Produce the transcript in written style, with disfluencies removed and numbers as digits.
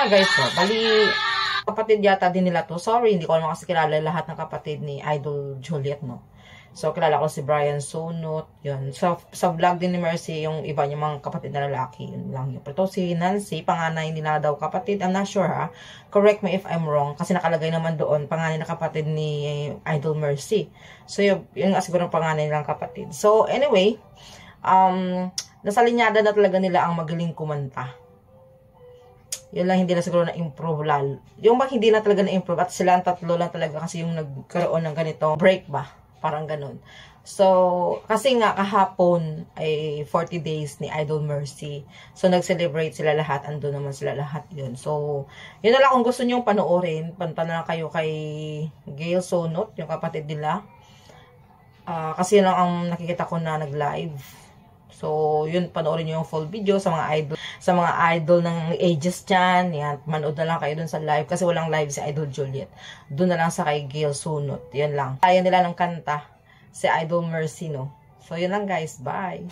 nga guys, bali, kapatid yata din nila to. Sorry, hindi ko naman kasi kilala lahat ng kapatid ni Idol Juliet, no. So, kilala ko si Brian Sunot, yun. Sa vlog din ni Mercy, yung iba niya mga kapatid na lalaki, yun lang yun. Pero si Nancy, panganay nila daw kapatid. I'm not sure, ha. Correct me if I'm wrong, kasi nakalagay naman doon, panganay na kapatid ni Idol Mercy. So, yun nga siguro panganay nilang kapatid. So, anyway, nasa linyada na talaga nila ang magaling kumanta. Yun lang, hindi na siguro na-improve lalo. Yung bang hindi na talaga na-improve, at sila ang tatlo lang talaga kasi yung nagkaroon ng ganito, break ba? Parang ganun. So, kasi nga kahapon ay 40 days ni Idol Mercy. So, nag-celebrate sila lahat. Ando naman sila lahat yun. So, yun na lang kung gusto nyo panoorin. Punta na lang kayo kay Gail Sonot, yung kapatid nila. Kasi yun lang ang nakikita ko na nag-live. So, yun, panoorin nyo yung full video sa mga idol ng ages dyan. Yan, manood na lang kayo dun sa live. Kasi walang live si Idol Juliet. Dun na lang sa kay Gail Sunot. Yan lang. Kaya nila ng kanta si Idol Mercy, no? So, yun lang guys. Bye!